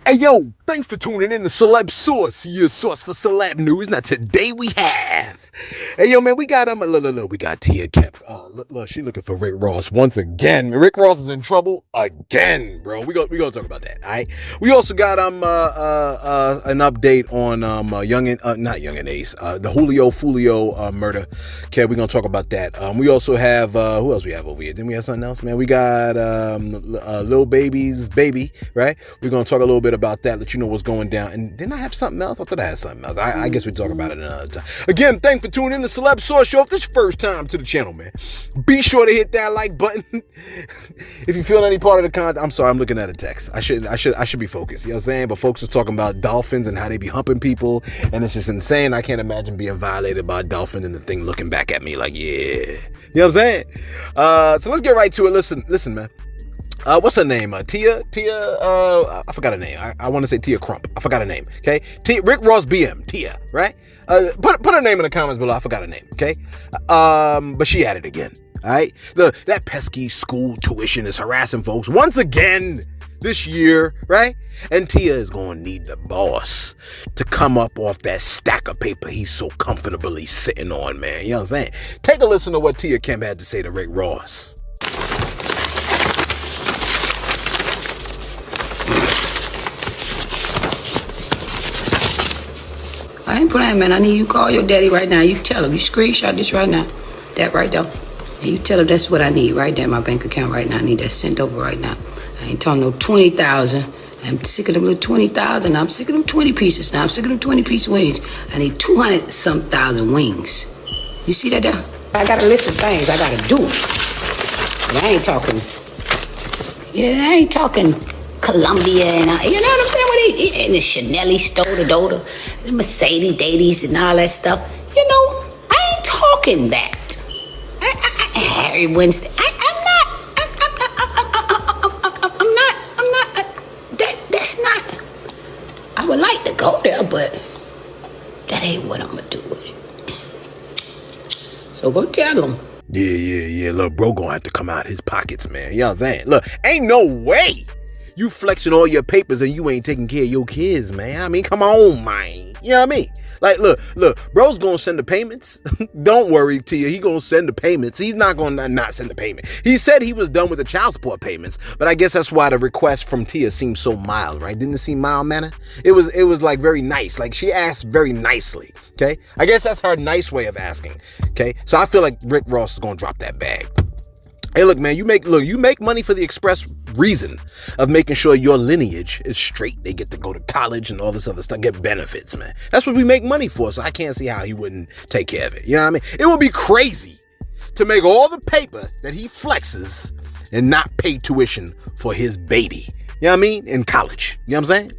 Hey yo, thanks for tuning in to Celeb Source, your source for celeb news. Now today we have, hey yo man, we got look, we got Tia Kemp. Look, she looking for Rick Ross once again. Rick Ross is in trouble again, bro. We gonna talk about that. All right. We also got an update on Yungeen, not Yungeen Ace, the Julio Foolio murder. Okay, we gonna talk about that. We also have who else we have over here? Didn't we have something else, man? We got Lil Baby's baby, right? We're gonna talk a little bit about that, let you know what's going down. And didn't I have something else? I thought I had something else. I guess we talk about it another time. Again, thanks for tuning in to Celeb Source Show. If this is your first time to the channel, man, be sure to hit that like button. If you feel any part of the content, I'm sorry, I'm looking at a text. I should be focused. You know what I'm saying? But folks are talking about dolphins and how they be humping people, and it's just insane. I can't imagine being violated by a dolphin and the thing looking back at me like, yeah. You know what I'm saying? So let's get right to it. Listen, man. What's her name? Tia, I forgot her name. I want to say Tia Crump. I forgot her name. Okay. Rick Ross BM, Tia, right? Put her name in the comments below. I forgot her name. Okay. But she at it again. All right. That pesky school tuition is harassing folks once again this year, right? And Tia is going to need the boss to come up off that stack of paper he's so comfortably sitting on, man. You know what I'm saying? Take a listen to what Tia Kemp had to say to Rick Ross. I ain't playing, man. I need you to call your daddy right now. You tell him. You screenshot this right now. That right there. And you tell him that's what I need right there in my bank account right now. I need that sent over right now. I ain't talking no 20,000. I'm sick of them little 20,000. I'm sick of them 20 pieces now. I'm sick of them 20-piece wings. I need 200-some thousand wings. You see that there? I got a list of things I gotta do. And I ain't talking... Yeah, I ain't talking... Columbia and you know what I'm saying? What and the Chanel stole the Dota, the Mercedes Dadies and all that stuff. You know, I ain't talking that. Harry Winston. I'm not. That's not. I would like to go there, but that ain't what I'm gonna do with it. So go tell them. Yeah. Look, bro gonna have to come out his pockets, man. You know what I'm saying? Look, ain't no way you flexing all your papers and you ain't taking care of your kids, man. I mean, come on, man. You know what I mean? Like, look, bro's gonna send the payments. Don't worry, Tia. He gonna send the payments. He's not gonna not send the payment. He said he was done with the child support payments, but I guess that's why the request from Tia seemed so mild, right? Didn't it seem mild manner? It was like very nice. Like she asked very nicely. Okay, I guess that's her nice way of asking. Okay, so I feel like Rick Ross is gonna drop that bag. Hey, look, man, you make money for the express reason of making sure your lineage is straight. They get to go to college and all this other stuff, get benefits, man. That's what we make money for, so I can't see how he wouldn't take care of it. You know what I mean? It would be crazy to make all the paper that he flexes and not pay tuition for his baby. You know what I mean? In college. You know what I'm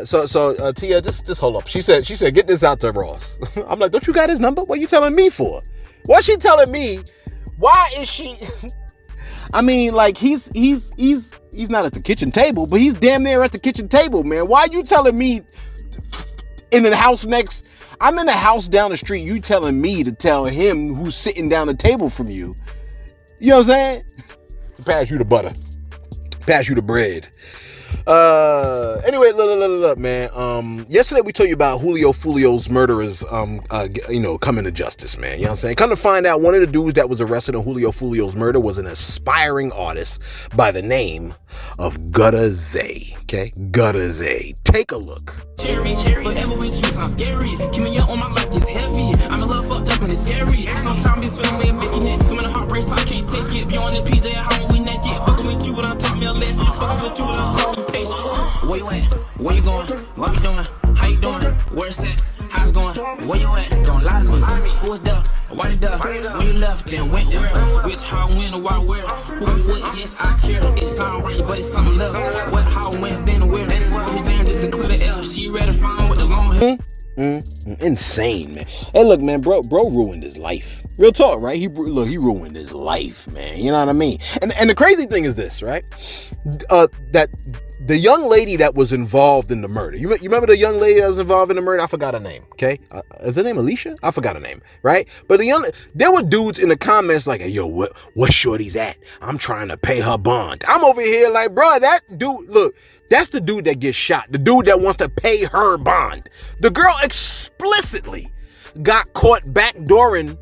saying? So Tia, just hold up. She said, get this out to Ross. I'm like, don't you got his number? What are you telling me for? What's she telling me? Why is she? I mean, like he's not at the kitchen table, but he's damn near at the kitchen table, man. Why are you telling me in the house next? I'm in the house down the street. You telling me to tell him who's sitting down the table from you? You know what I'm saying? Pass you the butter. Pass you the bread. Anyway, look, man. Yesterday we told you about Julio Foolio's murderers, coming to justice, man. You know what I'm saying? Come to find out, one of the dudes that was arrested in Julio Foolio's murder was an aspiring artist by the name of Gutter Zay. Okay, Gutter Zay. Take a look. Cherry, forever with you sounds scary. Keep me on my life gets heavy. I'm in love fucked up and it's scary. Sometimes you feel me making it. Too many heartbreaks, I can't take it. Beyond the PJ, how we naked. Fucking with you, done taught me a lesson. Fucking with you, done taught me patience. Where you at? Where you going? What you doing? How you doing? Where's it? How's going? Where you at? Don't lie to me. Who was there? Why did there? When you left, then went where? Which, how, when, or why, where? Who, what, yes, I care. It sound right, but it's something left. What, how, when, then, where? Who's there just to clear the L? She ready to find with the long hair. Insane, man. Hey, look, man, bro ruined his life. Real talk, right? He ruined his life, man. You know what I mean? And the crazy thing is this, right? That the young lady that was involved in the murder. You remember the young lady that was involved in the murder? I forgot her name. Okay, is her name Alicia? I forgot her name. Right? But there were dudes in the comments like, "Hey, yo, what shorty's at? I'm trying to pay her bond." I'm over here like, bro, that dude. Look, that's the dude that gets shot. The dude that wants to pay her bond. The girl explicitly got caught backdooring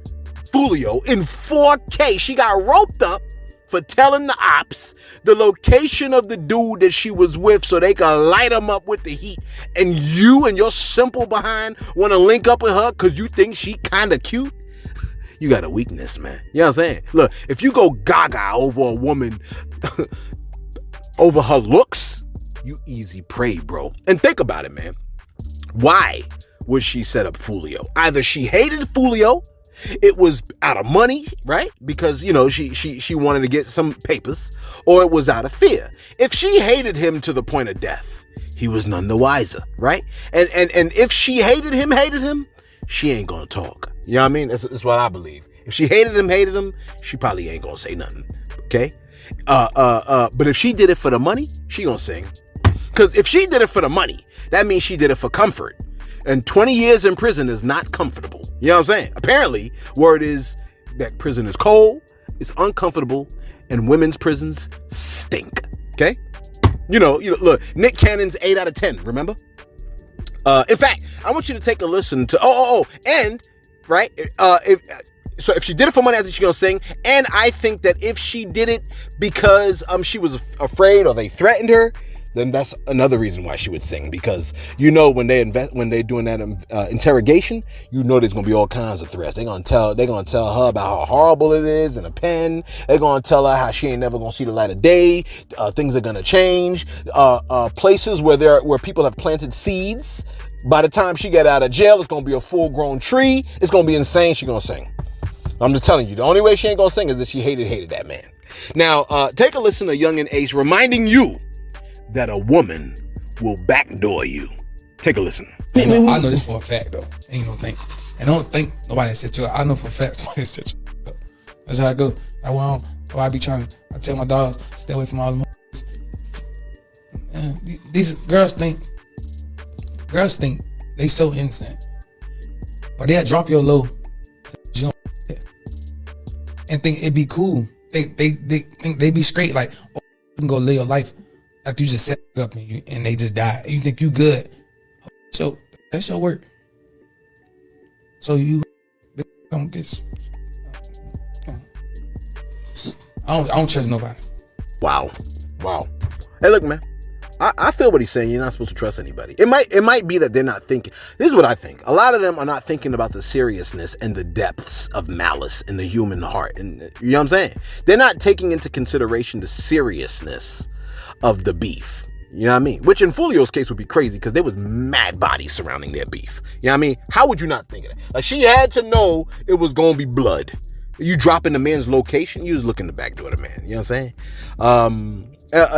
Foolio in 4K. She got roped up for telling the ops the location of the dude that she was with so they could light him up with the heat. And you and your simple behind want to link up with her because you think she kind of cute? You got a weakness, man. You know what I'm saying? Look, if you go gaga over a woman, over her looks, you easy prey, bro. And think about it, man. Why would she set up Foolio? Either she hated Foolio, it was out of money, right? Because, you know, she wanted to get some papers, or it was out of fear. If she hated him to the point of death, he was none the wiser, right? And if she hated him, she ain't gonna talk. You know what I mean? That's what I believe. If she hated him, she probably ain't gonna say nothing. Okay? But if she did it for the money, she gonna sing. Because if she did it for the money, that means she did it for comfort. And 20 years in prison is not comfortable. You know what I'm saying? Apparently, word is that prison is cold, it's uncomfortable, and women's prisons stink. Okay? You know, look, Nick Cannon's 8 out of 10, remember? In fact, I want you to take a listen to, and, right, if she did it for money, I think she's gonna sing. And I think that if she did it because she was afraid or they threatened her, then that's another reason why she would sing. Because you know when they're doing that interrogation, you know there's gonna be all kinds of threats. They're gonna tell her about how horrible it is in a pen. They're gonna tell her how she ain't never gonna see the light of day. Things are gonna change. Places where people have planted seeds. By the time she get out of jail, it's gonna be a full-grown tree. It's gonna be insane. She's gonna sing. I'm just telling you, the only way she ain't gonna sing is if she hated that man. Now, take a listen to Yungeen Ace reminding you that a woman will backdoor you. Take a listen. I know this for a fact, though. Ain't no think. And don't think nobody set you up. I know for a fact somebody set you up. That's how I go. I be trying. I tell my dogs, stay away from all them. These girls think they so innocent, but they'll drop your low and think it'd be cool. They think they be straight, like, oh, you can go live your life after you just set up and they just die. You think you good. So that's your work. So you don't get. I don't trust nobody. Wow. Hey, look, man. I feel what he's saying. You're not supposed to trust anybody. It might be that they're not thinking. This is what I think. A lot of them are not thinking about the seriousness and the depths of malice in the human heart. And you know what I'm saying? They're not taking into consideration the seriousness of the beef. You know what I mean? Which in Foolio's case would be crazy because there was mad bodies surrounding their beef. You know what I mean? How would you not think of that? Like, she had to know it was going to be blood. You dropping the man's location, you was looking to backdoor the man. You know what I'm saying?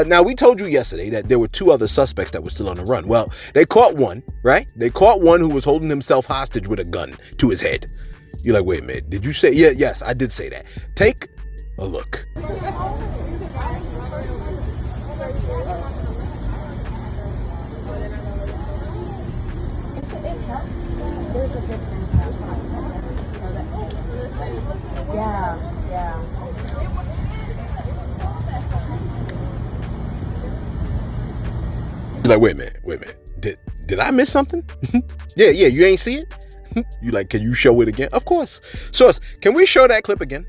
Now, we told you yesterday that there were 2 other suspects that were still on the run. Well, they caught one, right? They caught one who was holding himself hostage with a gun to his head. You're like, wait a minute, did you say? Yeah, yes, I did say that. Take a look. Yeah. You're like, wait a minute. Did I miss something? yeah, you ain't see it? You like, can you show it again? Of course. Source, can we show that clip again?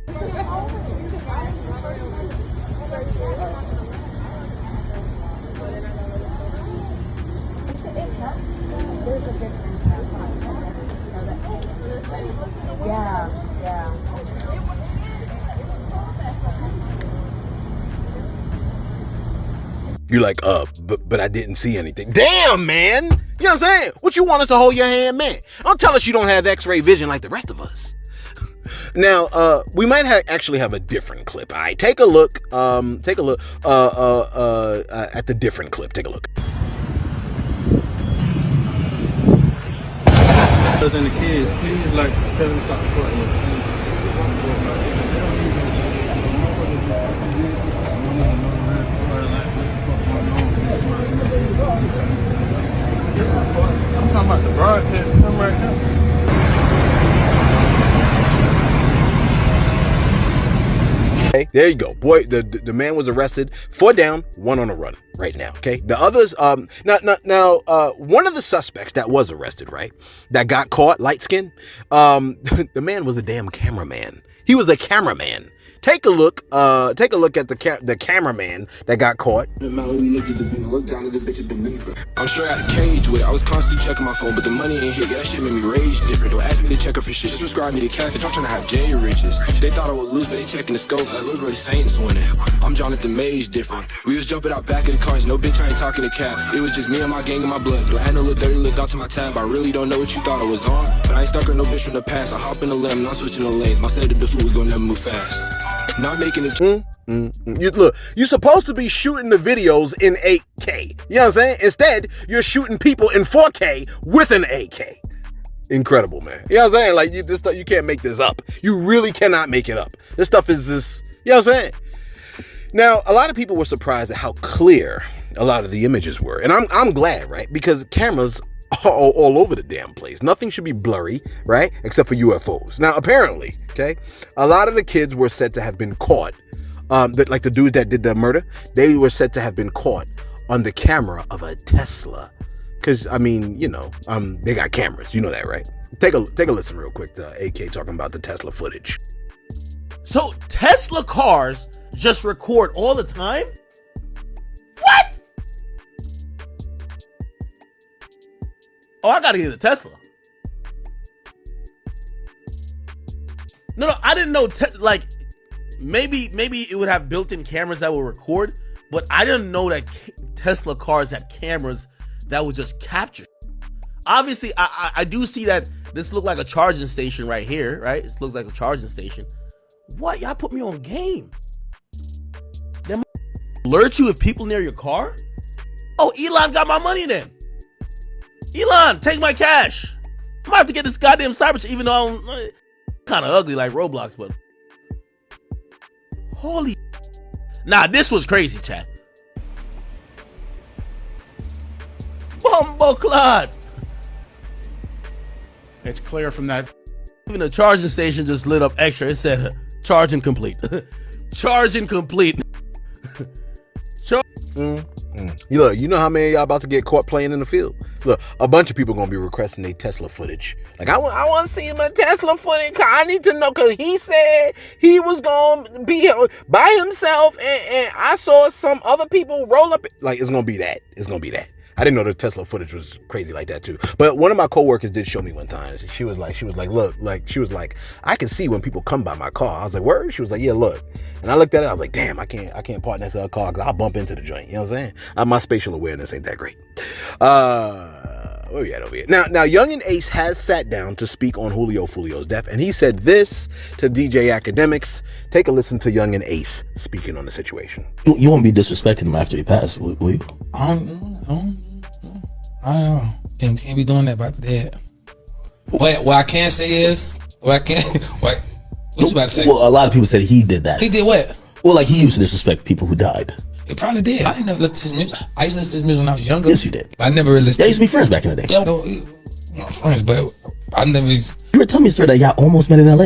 Yeah. You like, but I didn't see anything. Damn, man. You know what I'm saying? What you want us to hold your hand, man? Don't tell us you don't have x-ray vision like the rest of us. Now, we might actually have a different clip. All right, take a look at the different clip. Take a look. And the kids, please, like, tell them to stop recording. I'm talking about the broadcast. Come right now. Okay, there you go. Boy, the man was arrested. 4 down, 1 on the run right now. Okay. The others, one of the suspects that was arrested, right, that got caught, light skin, the man was a damn cameraman. He was a cameraman. Take a look at the cameraman that got caught. I'm straight out of cage with it. I was constantly checking my phone, but the money ain't here. Yeah, that shit made me rage different. Don't ask me to check her for shit. Just prescribe me to cash. I'm trying to have J riches. They thought I would lose, but they checking the scope. Like, look where the Saints winning. I'm Jonathan Mays different. We was jumping out back of the cars. No bitch, I ain't talking to cap. It was just me and my gang and my blood. Do I had no little dirty little dots to my tab? I really don't know what you thought I was on. But I ain't stuck on no bitch from the past. I hop in the limb, not switching the lanes. My set of the fool was gonna never move fast. Not making it. Look, you're supposed to be shooting the videos in 8K. You know what I'm saying? Instead, you're shooting people in 4K with an AK. Incredible, man. You know what I'm saying? Like, this stuff, you can't make this up. You really cannot make it up. This stuff is this, you know what I'm saying? Now, a lot of people were surprised at how clear a lot of the images were. And I'm glad, right? Because cameras all over the damn place. Nothing should be blurry, right? Except for UFOs. Now, apparently, okay, a lot of the kids were said to have been caught. Like the dude that did the murder, they were said to have been caught on the camera of a Tesla. Because, I mean, you know, they got cameras. You know that, right? Take a listen real quick to AK talking about the Tesla footage. So Tesla cars just record all the time? What? Oh, I gotta get a Tesla. No, I didn't know. Like, maybe it would have built-in cameras that will record, but I didn't know that Tesla cars had cameras that would just capture. Obviously, I do see that this looked like a charging station right here, right? This looks like a charging station. What? Y'all put me on game. Them alert you if people near your car? Oh, Elon got my money then. Elon, take my cash. I'm about to have to get this goddamn cyber, even though I'm kind of ugly like Roblox, but holy. Nah, this was crazy, chat. Bumbleclot. It's clear from that. Even the charging station just lit up extra. It said charging complete. Charging complete. Look, you know how many of y'all about to get caught playing in the field? Look, a bunch of people gonna be requesting their Tesla footage. Like, I want to see him in Tesla footage. Cause I need to know, because he said he was gonna be by himself, and I saw some other people roll up. Like, it's gonna be that. It's gonna be that. I didn't know the Tesla footage was crazy like that too. But one of my coworkers did show me one time. She was like, look, like, she was like, I can see when people come by my car. I was like, word? She was like, yeah, look. And I looked at it. I was like, damn, I can't park next to a car because I'll bump into the joint. You know what I'm saying? My spatial awareness ain't that great. Where we at over here? Now, Yungeen Ace has sat down to speak on Julio Foolio's death, and he said this to DJ Academics. Take a listen to Yungeen Ace speaking on the situation. You won't be disrespecting him after he passed, will you? I don't know. Can't be doing that by the dead. What I can say is, what you about to say? Well, a lot of people said he did that. He did what? Well, like, he used to disrespect people who died. He probably did. I ain't never listened to his music. I used to listen to his music when I was younger. Yes, you did. I never really listened. Yeah, I used to be friends back in the day. Yeah, not friends, but I never. You were telling me a story that y'all almost met in LA.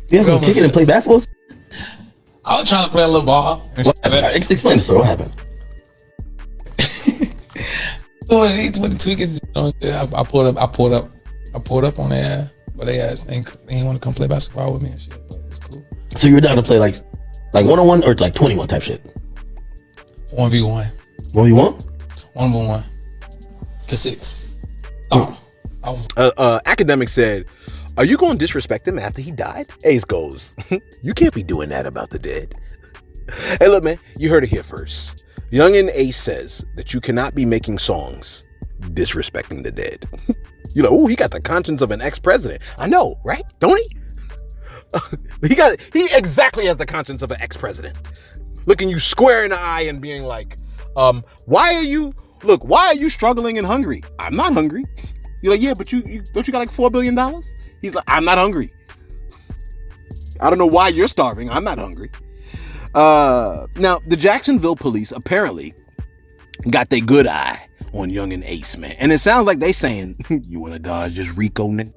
You ever kick it and play basketball? I was trying to play a little ball. Explain the story. What happened? When the tweakers, I pulled up on their, but they ain't want to come play basketball with me and shit. But it's cool. So you were down to play like 1-on-1 or like 21 type shit? 1v1. 1v1? 1v1. To 6. Academic said, are you going to disrespect him after he died? Ace goes, you can't be doing that about the dead. Hey, look, man, you heard it here first. Yungeen Ace says that you cannot be making songs disrespecting the dead. You're like, ooh, he got the conscience of an ex-president. I know, right? Don't he? He exactly has the conscience of an ex-president. Looking you square in the eye and being like, why are you struggling and hungry? I'm not hungry. You're like, yeah, but you don't you got like $4 billion? He's like, I'm not hungry. I don't know why you're starving. I'm not hungry. Now, the Jacksonville police apparently got their good eye on Yungeen Ace, man. And it sounds like they saying, you wanna dodge just Rico, nigga?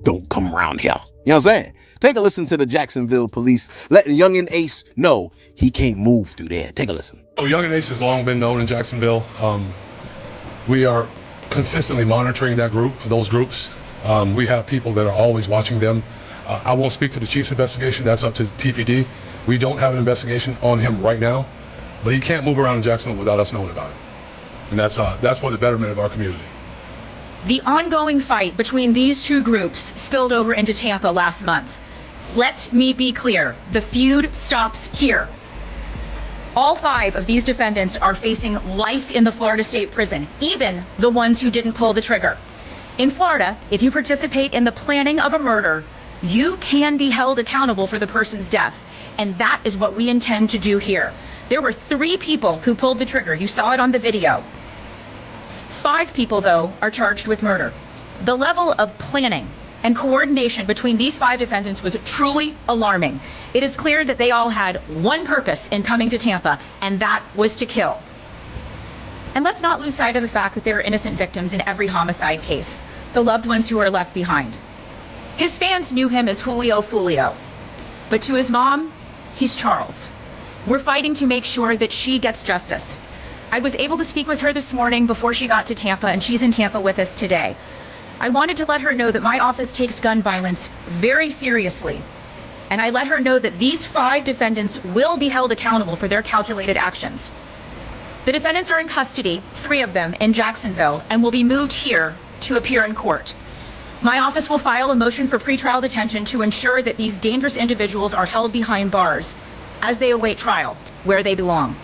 Don't come around here. You know what I'm saying? Take a listen to the Jacksonville police letting Yungeen Ace know he can't move through there. Take a listen. So Yungeen Ace has long been known in Jacksonville. We are consistently monitoring those groups. We have people that are always watching them. I won't speak to the chief's investigation. That's up to TPD. We don't have an investigation on him right now, but he can't move around in Jacksonville without us knowing about it. And that's for the betterment of our community. The ongoing fight between these two groups spilled over into Tampa last month. Let me be clear, the feud stops here. All 5 of these defendants are facing life in the Florida State Prison, even the ones who didn't pull the trigger. In Florida, if you participate in the planning of a murder, you can be held accountable for the person's death, and that is what we intend to do here. There were 3 people who pulled the trigger. You saw it on the video. 5 people, though, are charged with murder. The level of planning and coordination between these 5 defendants was truly alarming. It is clear that they all had one purpose in coming to Tampa, and that was to kill. And let's not lose sight of the fact that there are innocent victims in every homicide case, the loved ones who are left behind. His fans knew him as Julio Foolio, but to his mom, he's Charles. We're fighting to make sure that she gets justice. I was able to speak with her this morning before she got to Tampa, and she's in Tampa with us today. I wanted to let her know that my office takes gun violence very seriously, and I let her know that these 5 defendants will be held accountable for their calculated actions. The defendants are in custody, 3 of them in Jacksonville, and will be moved here to appear in court. My office will file a motion for pretrial detention to ensure that these dangerous individuals are held behind bars as they await trial, where they belong.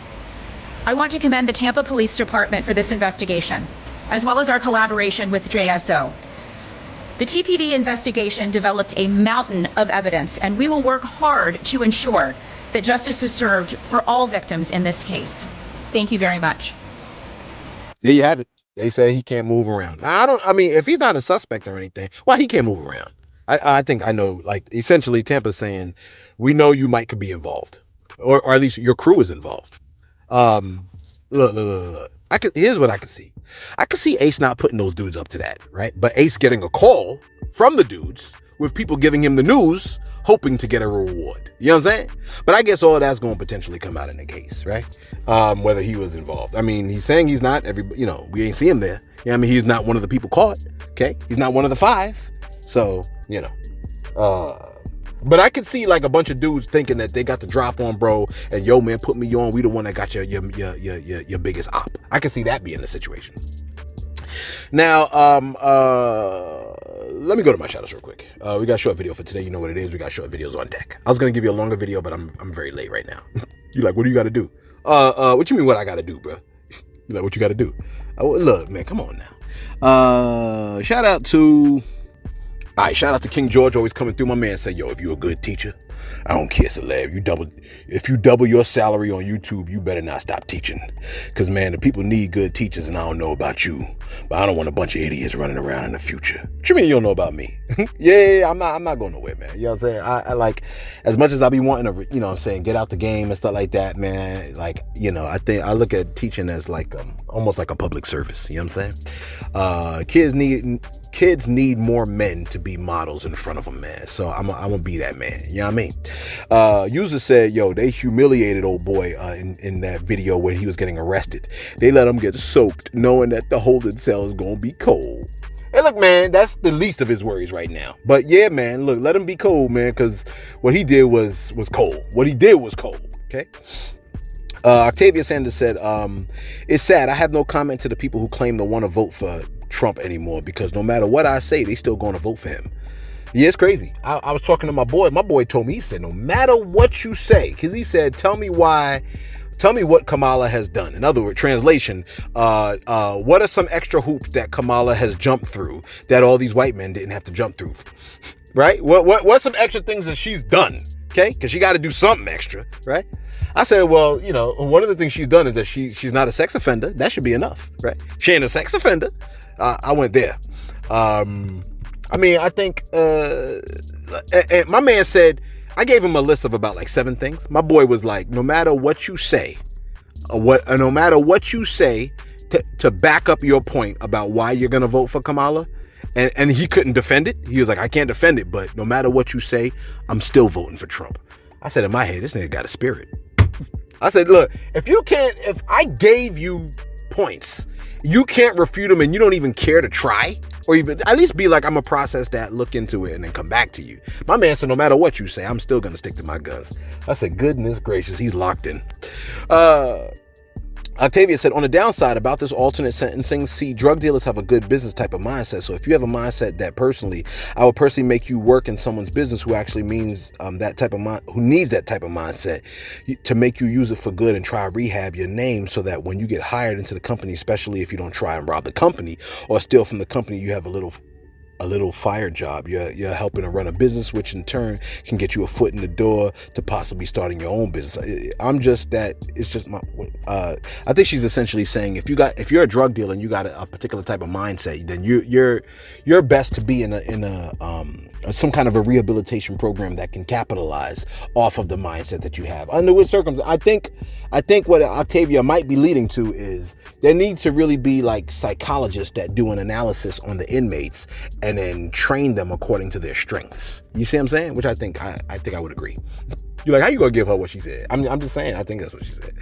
I want to commend the Tampa Police Department for this investigation, as well as our collaboration with JSO. The TPD investigation developed a mountain of evidence, and we will work hard to ensure that justice is served for all victims in this case. Thank you very much. There you have it. They say he can't move around. I mean, if he's not a suspect or anything, why he can't move around? I think I know, like, essentially Tampa's saying, we know you might could be involved, or at least your crew is involved. Look. Here's what I can see. I can see Ace not putting those dudes up to that, right? But Ace getting a call from the dudes with people giving him the news, hoping to get a reward. You know what I'm saying? But I guess all that's going to potentially come out in the case, right? Whether he was involved. I mean, he's saying he's not. We ain't see him there. You know what I mean? He's not one of the people caught. Okay, he's not one of the 5. So but I could see like a bunch of dudes thinking that they got the drop on bro, and yo man, put me on. We the one that got your biggest op. I could see that being the situation. Now, let me go to my shoutouts real quick. We got a short video for today. You know what it is. We got short videos on deck. I was gonna give you a longer video, but I'm very late right now. You like, what do you got to do? What you mean? What I got to do, bro? You like, what you got to do? Look, man, come on now. Shout out to King George, always coming through. My man said, yo, if you a good teacher, I don't care, Celeb. If you double your salary on YouTube, you better not stop teaching. Because, man, the people need good teachers, and I don't know about you, but I don't want a bunch of idiots running around in the future. What you mean you don't know about me? yeah, I'm not going nowhere, man. You know what I'm saying? I like, as much as I be wanting to, you know what I'm saying, get out the game and stuff like that, man, like, you know, I think I look at teaching as like almost like a public service. You know what I'm saying? Kids need more men to be models in front of them, man. So I'm gonna be that man. You know what I mean? User said, yo, they humiliated old boy in that video when he was getting arrested. They let him get soaked, knowing that the holding cell is gonna be cold. Hey, look, man, that's the least of his worries right now. But yeah, man, look, let him be cold, man, because what he did was cold. What he did was cold. Okay. Octavia Sanders said, it's sad. I have no comment to the people who claim to want to vote for Trump anymore, because no matter what I say, they still going to vote for him. Yeah, it's crazy. I was talking to my boy. My boy told me, he said, no matter what you say, because he said, tell me what Kamala has done. In other words, translation, what are some extra hoops that Kamala has jumped through that all these white men didn't have to jump through? Right? What's some extra things that she's done? Okay? Because she got to do something extra, right? I said, well, you know, one of the things she's done is that she's not a sex offender. That should be enough, right? She ain't a sex offender. I went there. I mean, I think, and my man said, I gave him a list of about like 7 things. My boy was like, no matter what you say, no matter what you say to back up your point about why you're gonna vote for Kamala, and he couldn't defend it. He was like, I can't defend it, but no matter what you say, I'm still voting for Trump. I said in my head, this nigga got a spirit. I said, look, if I gave you points, you can't refute them, and you don't even care to try, or even at least be like, I'm gonna process that, look into it, and then come back to you. My man said, no matter what you say, I'm still gonna stick to my guns. I said, goodness gracious, he's locked in. Octavia said, on the downside about this alternate sentencing, see, drug dealers have a good business type of mindset. So if you have a mindset that I would personally make you work in someone's business who actually means who needs that type of mindset to make you use it for good and try to rehab your name so that when you get hired into the company, especially if you don't try and rob the company or steal from the company, you have a little fire job. You're helping to run a business, which in turn can get you a foot in the door to possibly starting your own business. I think she's essentially saying if you're a drug dealer and you got a particular type of mindset, then you're best to be in some kind of a rehabilitation program that can capitalize off of the mindset that you have. Under which circumstances, I think what Octavia might be leading to is there needs to really be like psychologists that do an analysis on the inmates and then train them according to their strengths. You see what I'm saying? Which I think I would agree. You're like, how you gonna give her what she said? I'm just saying, I think that's what she said.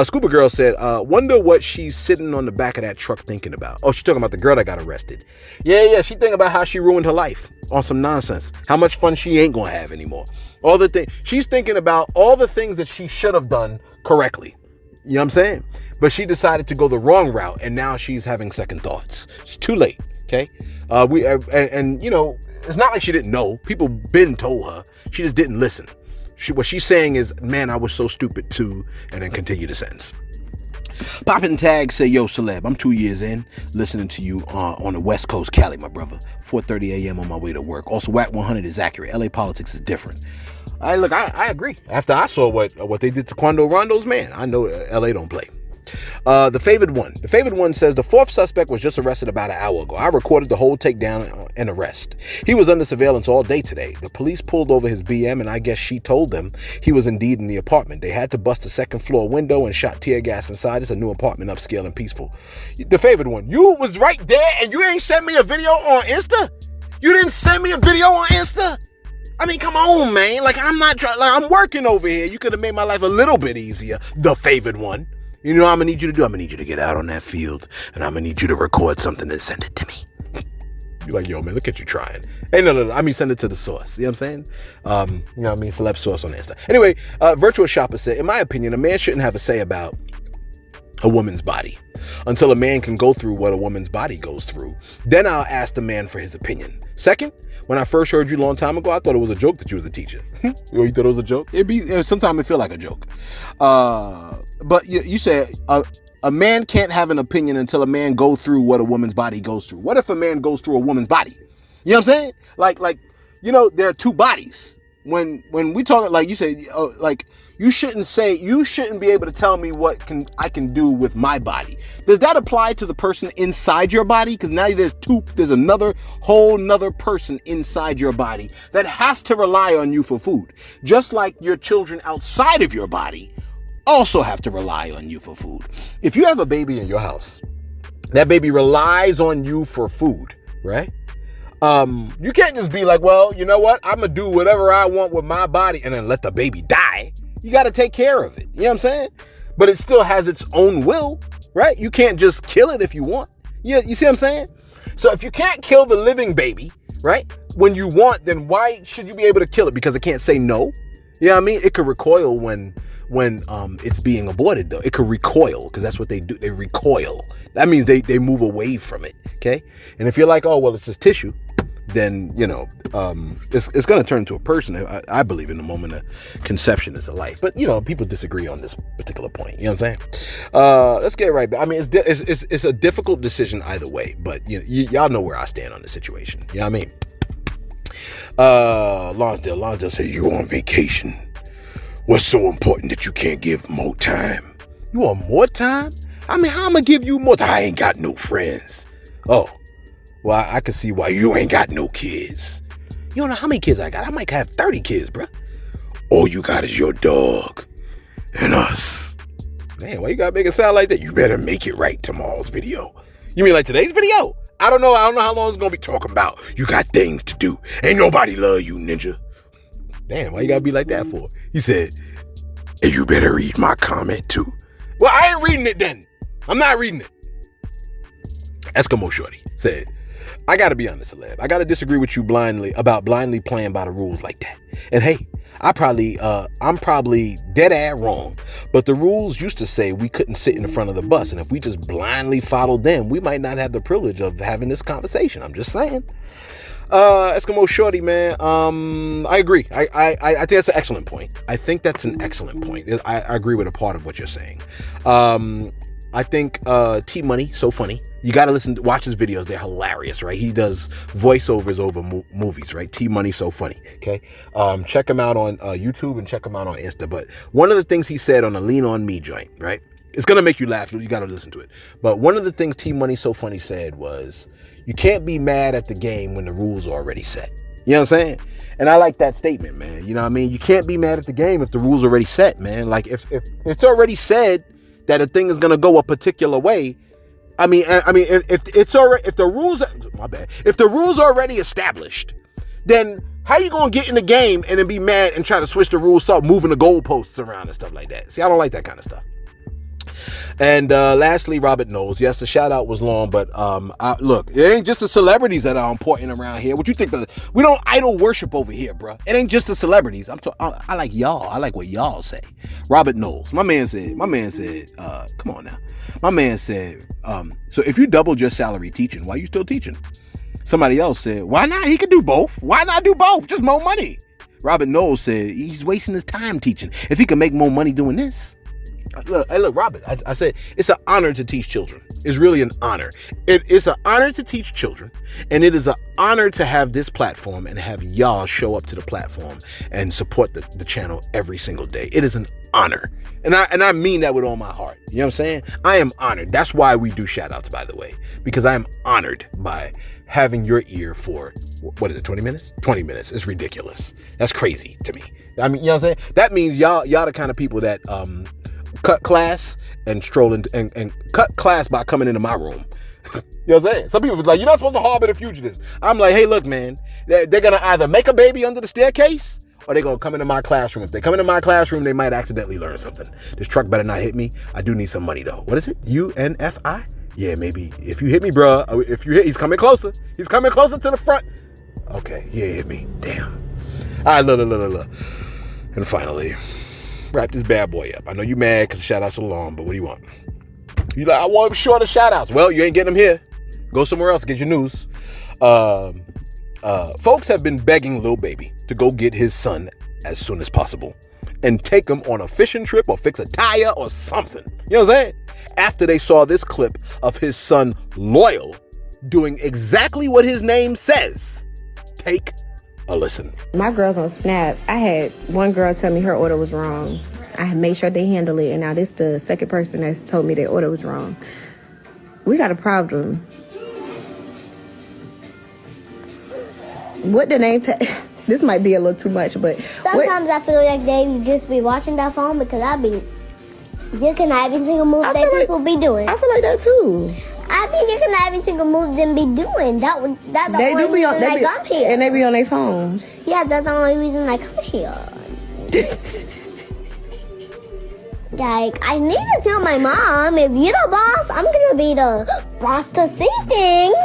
Scuba Girl said, wonder what she's sitting on the back of that truck thinking about. Oh, she's talking about the girl that got arrested. Yeah, she thinking about how she ruined her life on some nonsense. How much fun she ain't gonna have anymore. All the things she's thinking about, all the things that she should have done correctly. You know what I'm saying? But she decided to go the wrong route, and now she's having second thoughts. It's too late. Okay, and you know, it's not like she didn't know. People been told her. She just didn't listen. What she's saying is, man, I was so stupid too, and then continue the sentence. Poppin' Tag say, yo, Celeb, I'm 2 years in, listening to you on the West Coast, Cali, my brother. 4:30 a.m. on my way to work. Also, WAC 100 is accurate. LA politics is different. I agree. After I saw what they did to Quando Rondo's man, I know LA don't play. The favored one says the fourth suspect was just arrested about an hour ago. I recorded the whole takedown and arrest. He was under surveillance all day today. The police pulled over his BM, and I guess she told them he was indeed in the apartment. They had to bust a second floor window and shot tear gas inside. It's a new apartment, upscale and peaceful. The favored one, you was right there, and you ain't sent me a video on Insta. You didn't send me a video on Insta. I mean, come on, man. Like, I'm working over here. You could have made my life a little bit easier. The favored one. You know what I'm going to need you to do? I'm going to need you to get out on that field, and I'm going to need you to record something and send it to me. You're like, yo, man, look at you trying. Hey, no. I mean, send it to the source. You know what I'm saying? You know what I mean? Celeb source on Insta. Anyway, Virtual Shopper said, in my opinion, a man shouldn't have a say about a woman's body until a man can go through what a woman's body goes through. Then I'll ask the man for his opinion. Second, when I first heard you a long time ago, I thought it was a joke that you was a teacher. You thought it was a joke? Sometimes it feel like a joke. But you said a man can't have an opinion until a man go through what a woman's body goes through. What if a man goes through a woman's body? You know what I'm saying? Like you know, there are two bodies. When we talk, like you say, like you shouldn't be able to tell me what I can do with my body. Does that apply to the person inside your body? Because now there's another whole nother person inside your body that has to rely on you for food. Just like your children outside of your body also have to rely on you for food. If you have a baby in your house, that baby relies on you for food, right? You can't just be like, well, you know what? I'm going to do whatever I want with my body and then let the baby die. You got to take care of it. You know what I'm saying? But it still has its own will, right? You can't just kill it if you want. You see what I'm saying? So if you can't kill the living baby, right, when you want, then why should you be able to kill it? Because it can't say no? You know what I mean? It could recoil when it's being aborted, though. It could recoil, because that's what they do. They recoil. That means they move away from it, okay? And if you're like, oh, well, it's just tissue, then, you know, it's going to turn into a person. I believe in the moment of conception is a life. But, you know, people disagree on this particular point. You know what I'm saying? Let's get right back. I mean, it's a difficult decision either way. But y'all know where I stand on the situation. You know what I mean? Lonsdale says, you on vacation. What's so important that you can't give more time? You want more time? I mean, how am I going to give you more time? I ain't got no friends. Oh. Well, I can see why you ain't got no kids. You don't know how many kids I got. I might have 30 kids, bro. All you got is your dog and us. Man, why you gotta make it sound like that? You better make it right tomorrow's video. You mean like today's video? I don't know how long it's gonna be talking about. You got things to do. Ain't nobody love you, ninja. Damn, why you gotta be like that for? He said, and you better read my comment too. Well, I ain't reading it then. I'm not reading it. Eskimo Shorty said, I gotta be honest, Celeb. I gotta disagree with you blindly playing by the rules like that. And hey, I'm probably dead ass wrong, but the rules used to say we couldn't sit in the front of the bus, and if we just blindly followed them, we might not have the privilege of having this conversation. I'm just saying. Eskimo Shorty, man. I agree. I think that's an excellent point. I think that's an excellent point. I agree with a part of what you're saying. I think T Money, so funny. You gotta watch his videos. They're hilarious, right? He does voiceovers over movies, right? T Money, so funny. Okay, check him out on YouTube and check him out on Insta. But one of the things he said on a Lean On Me joint, right? It's gonna make you laugh. You gotta listen to it. But one of the things T Money so funny said was, you can't be mad at the game when the rules are already set. You know what I'm saying? And I like that statement, man. You know what I mean? You can't be mad at the game if the rules are already set, man. Like if it's already said that a thing is gonna go a particular way. I mean, if the rules are already established, then how you gonna get in the game and then be mad and try to switch the rules, start moving the goalposts around and stuff like that? See, I don't like that kind of stuff. And lastly, Robert Knowles. Yes, the shout out was long, but look, it ain't just the celebrities that are important around here. What you think? We don't idol worship over here, bro. It ain't just the celebrities. I like y'all. I like what y'all say. Robert Knowles. My man said. Come on now. My man said. So if you doubled your salary teaching, why you still teaching? Somebody else said, why not? He could do both. Why not do both? Just more money. Robert Knowles said he's wasting his time teaching. If he can make more money doing this. Look, Robert, I said it's an honor to teach children. It's really an honor. It's an honor to teach children, and it is an honor to have this platform and have y'all show up to the platform and support the channel every single day. It is an honor. And I mean that with all my heart. You know what I'm saying? I am honored. That's why we do shout outs, by the way, because I am honored by having your ear for, what is it, 20 minutes? 20 minutes. It's ridiculous. That's crazy to me. I mean, you know what I'm saying? That means y'all the kind of people that, cut class and stroll and cut class by coming into my room. You know what I'm saying? Some people be like, you're not supposed to harbor the fugitives. I'm like, hey, look, man, they're going to either make a baby under the staircase or they're going to come into my classroom. If they come into my classroom, they might accidentally learn something. This truck better not hit me. I do need some money, though. What is it? UNFI? Yeah, maybe. If you hit me, bro, he's coming closer. He's coming closer to the front. Okay, he ain't hit me. Damn. All right, look. And finally, wrap this bad boy up. I know you mad because the shout outs so long, but what do you want? You like, I want shorter shout outs. Well, you ain't getting them here. Go somewhere else, get your news. Folks have been begging Lil Baby to go get his son as soon as possible and take him on a fishing trip or fix a tire or something. You know what I'm saying? After they saw this clip of his son Loyal doing exactly what his name says. Take a listen. My girls on Snap, I had one girl tell me her order was wrong. I made sure they handle it, and now this the second person that's told me their order was wrong. We got a problem. What the name this might be a little too much, but sometimes I feel like they just be watching that phone because I be looking at every single move that people be doing. I feel like that too. I be looking at every single move them be doing. That's the only reason I come here. And they be on their phones. Yeah, that's the only reason I come here. Like, I need to tell my mom, if you're the boss, I'm gonna be the boss to see things.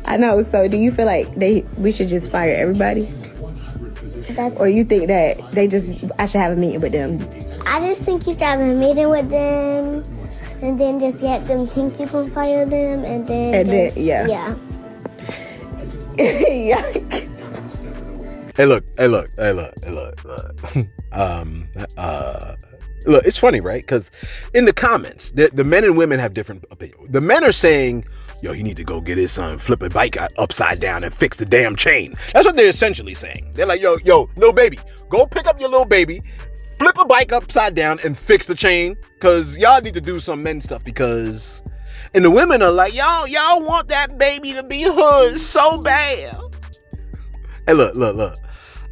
I know. So, do you feel like we should just fire everybody? Or you think that I should have a meeting with them? I just think you should have a meeting with them. And then just get them think you can fire them, and then yeah. Yeah. Hey, look. Look, it's funny, right? Because in the comments, the men and women have different opinions. The men are saying, yo, he need to go get his son, flip a bike upside down and fix the damn chain. That's what they're essentially saying. They're like, yo, Lil Baby, go pick up your Lil Baby, flip a bike upside down and fix the chain, because y'all need to do some men stuff. Because, and the women are like, y'all want that baby to be hood so bad. Hey, look.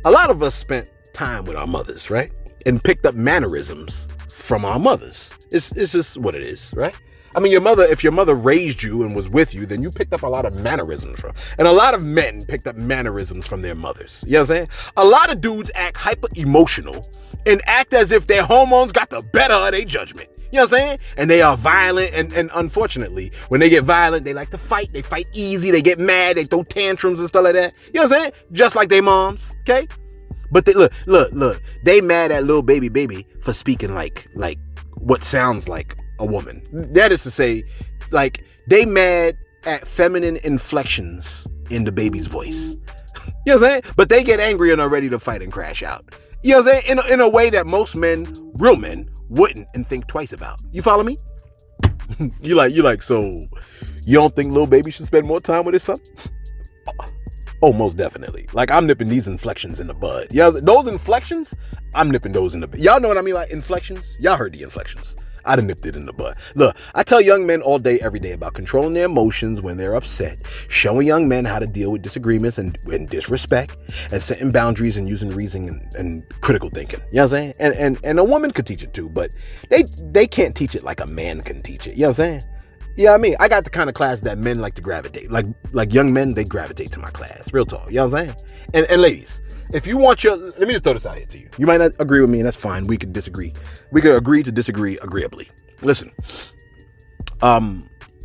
A lot of us spent time with our mothers, right? And picked up mannerisms from our mothers. It's just what it is, right? I mean, if your mother raised you and was with you, then you picked up a lot of mannerisms from, and a lot of men picked up mannerisms from their mothers. You know what I'm saying? A lot of dudes act hyper emotional and act as if their hormones got the better of their judgment. You know what I'm saying? And they are violent, and unfortunately, when they get violent, they like to fight. They fight easy. They get mad. They throw tantrums and stuff like that. You know what I'm saying? Just like their moms, okay? But they, look. They mad at Lil Baby for speaking like what sounds like a woman. That is to say, like, they mad at feminine inflections in the baby's voice. You know what I'm saying? But they get angry and are ready to fight and crash out. You know what I'm saying? In a way that most men, real men, wouldn't and think twice about. You follow me? You like, so you don't think Lil Baby should spend more time with his son? Oh, most definitely. Like, I'm nipping these inflections in the bud. Yeah, those inflections, I'm nipping those in the bud. Y'all know what I mean by inflections? Y'all heard the inflections. I done nipped it in the bud. Look, I tell young men all day, every day about controlling their emotions when they're upset, showing young men how to deal with disagreements and disrespect, and setting boundaries and using reasoning and critical thinking. You know what I'm saying? And a woman could teach it too, but they can't teach it like a man can teach it. You know what I'm saying? Yeah, I mean, I got the kind of class that men like to gravitate. Like young men, they gravitate to my class. Real talk. You know what I'm saying? And ladies, if you want let me just throw this out here to you. You might not agree with me, and that's fine. We could disagree. We could agree to disagree agreeably. Listen,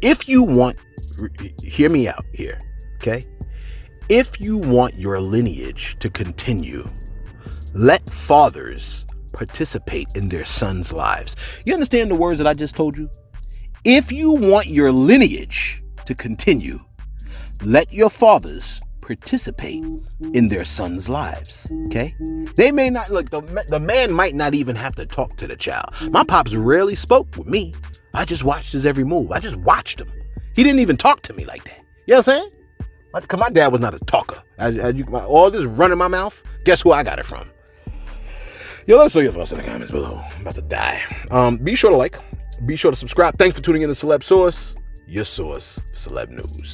if you want, hear me out here, okay? If you want your lineage to continue, let fathers participate in their sons' lives. You understand the words that I just told you? If you want your lineage to continue, let your fathers participate in their sons' lives, okay? They may not, look, the man might not even have to talk to the child. My pops rarely spoke with me. I just watched his every move. I just watched him. He didn't even talk to me like that. You know what I'm saying? Because my dad was not a talker. All this running my mouth, guess who I got it from? Yo, let us know your thoughts in the comments below. I'm about to die. Be sure to like. Be sure to subscribe. Thanks for tuning in to Celeb Source, your source for celeb news.